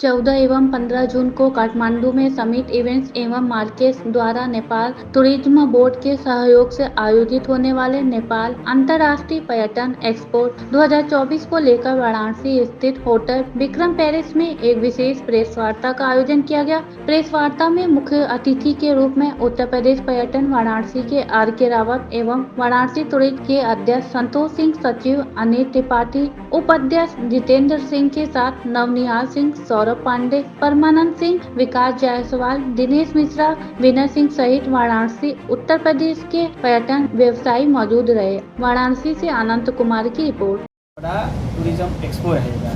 14 एवं 15 जून को काठमांडू में समिट इवेंट्स एवं मार्केट्स द्वारा नेपाल टूरिज्म बोर्ड के सहयोग से आयोजित होने वाले नेपाल अंतर्राष्ट्रीय पर्यटन एक्सपो 2024 को लेकर वाराणसी स्थित होटल विक्रम पैलेस में एक विशेष प्रेस वार्ता का आयोजन किया गया। प्रेस वार्ता में मुख्य अतिथि के रूप में उत्तर प्रदेश पर्यटन वाराणसी के RK रावत एवं वाराणसी टूरिज्म के अध्यक्ष संतोष सिंह, सचिव अनिल त्रिपाठी, उपाध्यक्ष जितेंद्र सिंह के साथ नवनिहाल सिंह, सौरभ पांडे, परमानंद सिंह, विकास जायसवाल, दिनेश मिश्रा, विनय सिंह सहित वाराणसी उत्तर प्रदेश के पर्यटन व्यवसायी मौजूद रहे। वाराणसी से अनंत कुमार की रिपोर्ट। बड़ा टूरिज्म एक्सपो रहेगा।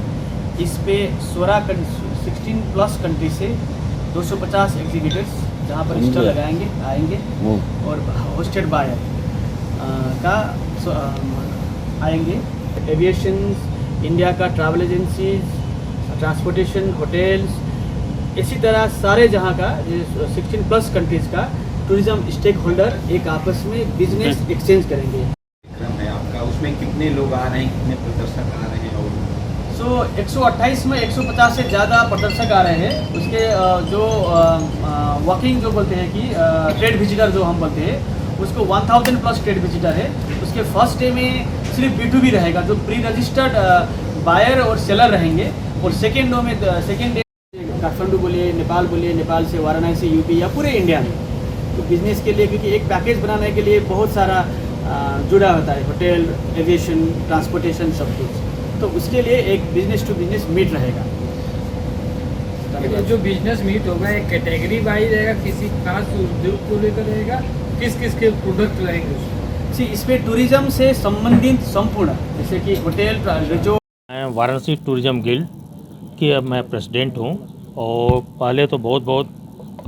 इस पे 16 प्लस कंट्री से 250 एग्जीबिटर्स जहाँ पर स्टॉल आएंगे और होस्टेड बायर का आएंगे। एविएशन, इंडिया का ट्रैवल एजेंसीज, ट्रांसपोर्टेशन, होटल्स, इसी तरह सारे जहाँ का 16 प्लस कंट्रीज़ का टूरिज्म स्टेक होल्डर एक आपस में बिजनेस एक्सचेंज करेंगे। कार्यक्रम है आपका, उसमें कितने लोग आ रहे हैं, कितने प्रदर्शक आ रहे हैं? और 128 में 150 से ज़्यादा प्रदर्शक आ रहे हैं। उसके जो वॉकिंग जो बोलते हैं कि ट्रेड विजिटर जो हम बोलते हैं, उसको 1000 प्लस ट्रेड विजिटर है। उसके फर्स्ट डे में सिर्फ B2B रहेगा, जो प्री रजिस्टर्ड बायर और सेलर रहेंगे। और सेकेंड डे काठमांडू बोलिए, नेपाल से वाराणसी, यूपी या पूरे इंडिया में तो बिजनेस के लिए, क्योंकि एक पैकेज बनाने के लिए बहुत सारा जुड़ा होता है, होटल, एविएशन, ट्रांसपोर्टेशन, सब कुछ। तो उसके लिए एक बिजनेस टू बिजनेस मीट रहेगा। जो बिजनेस मीट होगा एक कैटेगरी वाइज रहेगा, किसी खास उद्योग को लेकर रहेगा, किस के प्रोडक्ट रहेंगे? इसमें टूरिज्म से संबंधित संपूर्ण, जैसे कि होटल, रिजोर्ट। मैं वाराणसी टूरिज्म गिल्ड की अब मैं प्रेसिडेंट हूँ। और पहले तो बहुत बहुत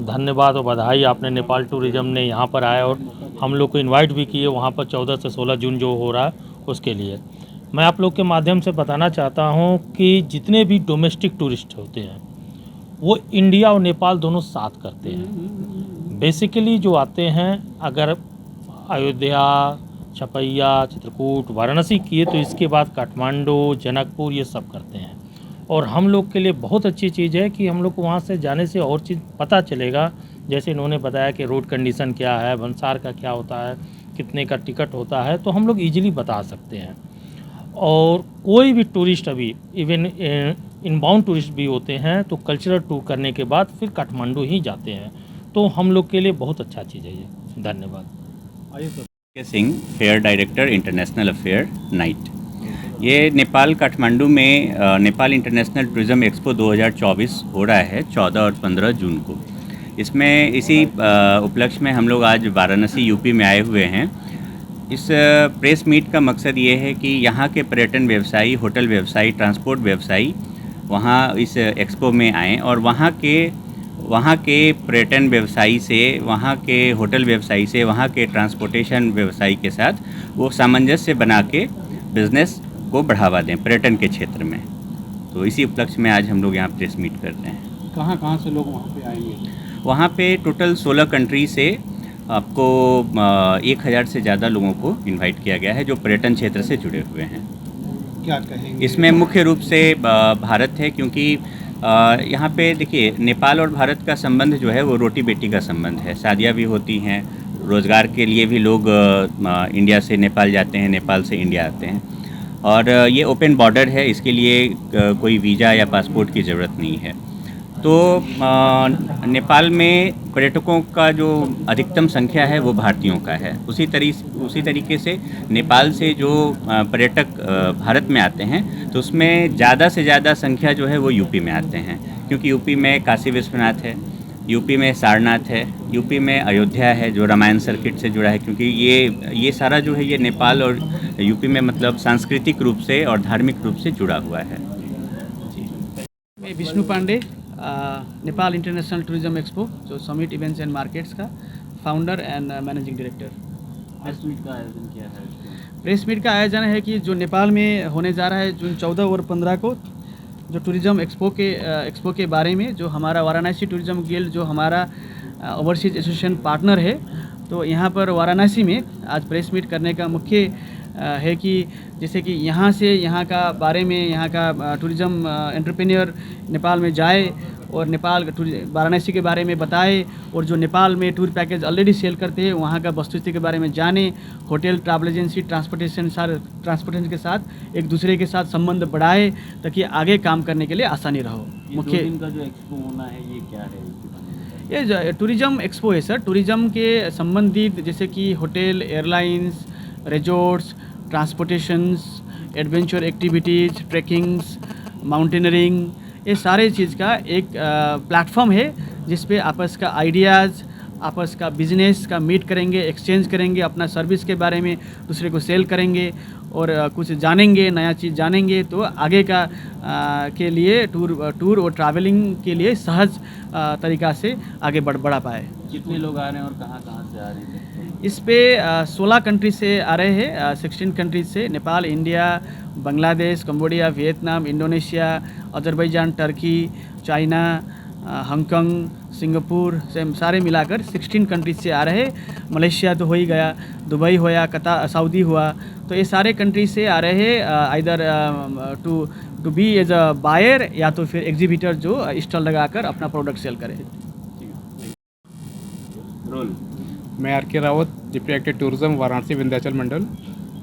धन्यवाद और बधाई, आपने नेपाल टूरिज्म ने यहाँ पर आया और हम लोग को इनवाइट भी किए वहाँ पर 14 से 16 जून जो हो रहा है उसके लिए। मैं आप लोग के माध्यम से बताना चाहता हूँ कि जितने भी डोमेस्टिक टूरिस्ट होते हैं वो इंडिया और नेपाल दोनों साथ करते हैं। बेसिकली जो आते हैं, अगर अयोध्या, छपैया, चित्रकूट, वाराणसी किए तो इसके बाद काठमांडू, जनकपुर ये सब करते हैं। और हम लोग के लिए बहुत अच्छी चीज़ है कि हम लोग को वहाँ से जाने से और चीज़ पता चलेगा। जैसे इन्होंने बताया कि रोड कंडीशन क्या है, भंसार का क्या होता है, कितने का टिकट होता है, तो हम लोग ईजिली बता सकते हैं। और कोई भी टूरिस्ट अभी इवन इनबाउंड टूरिस्ट भी होते हैं तो कल्चरल टूर करने के बाद फिर काठमांडू ही जाते हैं। तो हम लोग के लिए बहुत अच्छा चीज़ है ये। धन्यवाद। Singh, fair director, international affair, night. ये नेपाल काठमांडू में नेपाल इंटरनेशनल टूरिज्म एक्सपो 2024 हो रहा है 14 और 15 जून को। इसमें इसी उपलक्ष्य में हम लोग आज वाराणसी यूपी में आए हुए हैं। इस प्रेस मीट का मकसद ये है कि यहाँ के पर्यटन व्यवसायी, होटल व्यवसायी, ट्रांसपोर्ट व्यवसायी वहाँ इस एक्सपो में आएँ और वहाँ के पर्यटन व्यवसायी से, वहाँ के होटल व्यवसायी से, वहाँ के ट्रांसपोर्टेशन व्यवसायी के साथ वो सामंजस्य बना के बिज़नेस को बढ़ावा दें पर्यटन के क्षेत्र में। तो इसी उपलक्ष्य में आज हम लोग यहाँ प्रेस मीट कर रहे हैं। कहाँ से लोग वहाँ पे आएंगे? वहाँ पे टोटल 16 कंट्री से आपको 1000 से ज़्यादा लोगों को इनवाइट किया गया है जो पर्यटन क्षेत्र से जुड़े हुए हैं। क्या कहेंगे? इसमें मुख्य रूप से भारत है, क्योंकि यहाँ पे देखिए नेपाल और भारत का संबंध जो है वो रोटी बेटी का संबंध है। शादियाँ भी होती हैं, रोज़गार के लिए भी लोग इंडिया से नेपाल जाते हैं, नेपाल से इंडिया आते हैं। और ये ओपन बॉर्डर है, इसके लिए कोई वीज़ा या पासपोर्ट की ज़रूरत नहीं है। तो नेपाल में पर्यटकों का जो अधिकतम संख्या है वो भारतीयों का है। उसी तरीके से नेपाल से जो पर्यटक भारत में आते हैं तो उसमें ज़्यादा से ज़्यादा संख्या जो है वो यूपी में आते हैं, क्योंकि यूपी में काशी विश्वनाथ है, यूपी में सारनाथ है, यूपी में अयोध्या है जो रामायण सर्किट से जुड़ा है, क्योंकि ये सारा जो है ये नेपाल और यूपी में मतलब सांस्कृतिक रूप से और धार्मिक रूप से जुड़ा हुआ है। मैं Vishnu Pandey, Nepal international tourism expo जो समिट इवेंट्स एंड मार्केट्स का founder and managing director. Press meet का आयोजन किया है। प्रेस मीट का आयोजन है कि जो नेपाल में होने जा रहा है जून 14 और 15 को, जो टूरिज्म एक्सपो के बारे में जो हमारा वाराणसी टूरिज्म गिल्ड जो हमारा ओवरसीज एसोसिएशन पार्टनर है, तो यहाँ पर वाराणसी में आज प्रेस मीट करने का मुख्य है कि जैसे कि यहाँ से यहाँ का बारे में, यहाँ का टूरिज़्म एंटरप्रेन्योर नेपाल में जाए और नेपाल वाराणसी के बारे में बताए, और जो नेपाल में टूर पैकेज ऑलरेडी सेल करते हैं वहाँ का वस्तुस्थिति के बारे में जाने, होटल, ट्रैवल एजेंसी, ट्रांसपोर्टेशन के साथ एक दूसरे के साथ संबंध बढ़ाए ताकि आगे काम करने के लिए आसानी रहो। मुख्य का जो एक्सपो होना है ये क्या है? ये टूरिज़्म एक्सपो है सर। टूरिज़्म के संबंधित जैसे कि hotel, airlines, resorts, transportations, adventure activities, trekkings, mountaineering, ये सारे चीज़ का एक प्लेटफॉर्म है जिस पे आपस का आइडियाज़, आपस का बिजनेस का मीट करेंगे, एक्सचेंज करेंगे, अपना सर्विस के बारे में दूसरे को सेल करेंगे और कुछ जानेंगे, नया चीज़ जानेंगे, तो आगे का के लिए टूर और ट्रैवलिंग के लिए सहज तरीक़ा से आगे बढ़ा पाए। कितने लोग आ रहे हैं और कहाँ से आ रहे हैं? इस पे 16 कंट्री से आ रहे हैं, 16 कंट्रीज से, Nepal, India, Bangladesh, Cambodia, Vietnam, Indonesia, Azerbaijan, Turkey, China, Hong Kong, Singapore से सारे मिलाकर 16 कंट्रीज से आ रहे। मलेशिया तो हो ही गया, दुबई होया, कतार, सऊदी हुआ, तो ये सारे कंट्रीज से आ रहे हैं either to be as a buyer या तो फिर एग्जीबिटर जो स्टॉल लगाकर अपना प्रोडक्ट सेल करे। रोल मैं R K Rawat, deputy director tourism, Varanasi Vindhyachal मंडल।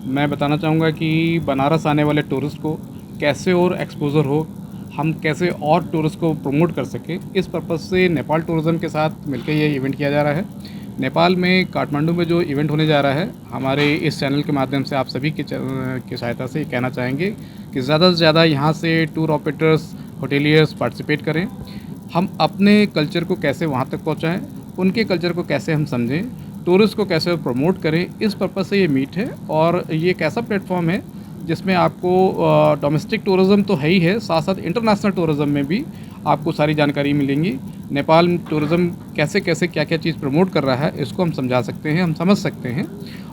मैं बताना चाहूँगा कि बनारस आने वाले टूरिस्ट को कैसे और एक्सपोजर हो, हम कैसे और टूरिस्ट को प्रमोट कर सकें, इस पर्पज़ से नेपाल टूरिज़्म के साथ मिलकर ये इवेंट किया जा रहा है। नेपाल में काठमांडू में जो इवेंट होने जा रहा है, हमारे इस चैनल के माध्यम से आप सभी की सहायता से कहना चाहेंगे कि ज़्यादा से ज़्यादा यहाँ से टूर ऑपरेटर्स, होटेलियर्स पार्टिसिपेट करें। हम अपने कल्चर को कैसे वहाँ तक पहुँचाएँ, उनके कल्चर को कैसे हम समझें, टूरिस्ट को कैसे प्रमोट करें, इस पर्पज़ से ये मीट है। और ये एक ऐसा प्लेटफॉर्म है जिसमें आपको डोमेस्टिक टूरिज़्म तो है ही है, साथ साथ इंटरनेशनल टूरिज़्म में भी आपको सारी जानकारी मिलेंगी। नेपाल टूरिज़्म कैसे कैसे क्या क्या चीज़ प्रमोट कर रहा है, इसको हम समझा सकते हैं, हम समझ सकते हैं,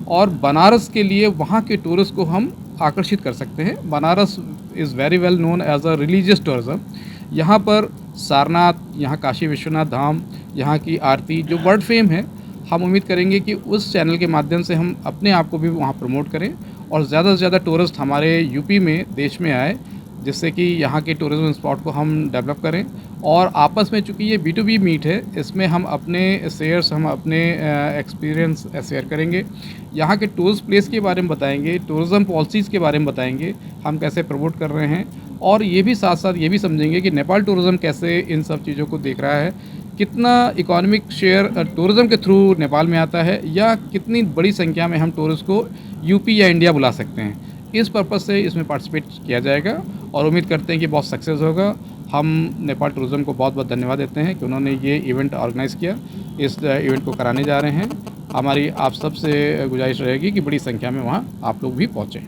और बनारस के लिए वहाँ के टूरिस्ट को हम आकर्षित कर सकते हैं। Banaras is very well known as a religious tourism. यहाँ पर सारनाथ, यहाँ काशी विश्वनाथ धाम, यहाँ की आरती जो वर्ल्ड फेम है, हम उम्मीद करेंगे कि उस चैनल के माध्यम से हम अपने आप को भी वहाँ प्रमोट करें और ज़्यादा से ज़्यादा टूरिस्ट हमारे यूपी में, देश में आए, जिससे कि यहाँ के टूरिज़्म स्पॉट को हम डेवलप करें। और आपस में चूँकि ये B2B मीट है, इसमें हम अपने शेयर्स, हम अपने एक्सपीरियंस शेयर करेंगे, यहाँ के टूरिस्ट प्लेस के बारे में बताएंगे, टूरिज़्म पॉलिसीज़ के बारे में बताएंगे, हम कैसे प्रमोट कर रहे हैं, और ये भी साथ साथ ये भी समझेंगे कि नेपाल टूरिज़्म कैसे इन सब चीज़ों को देख रहा है, कितना इकोनॉमिक शेयर टूरिज़्म के थ्रू नेपाल में आता है, या कितनी बड़ी संख्या में हम टूरिस्ट को यूपी या इंडिया बुला सकते हैं। इस पर्पज़ से इसमें पार्टिसिपेट किया जाएगा और उम्मीद करते हैं कि बहुत सक्सेस होगा। हम नेपाल टूरिज़्म को बहुत बहुत धन्यवाद देते हैं कि उन्होंने ये इवेंट ऑर्गेनाइज़ किया, इस इवेंट को कराने जा रहे हैं। हमारी आप सब से गुजारिश रहेगी कि बड़ी संख्या में वहाँ आप लोग भी पहुँचें।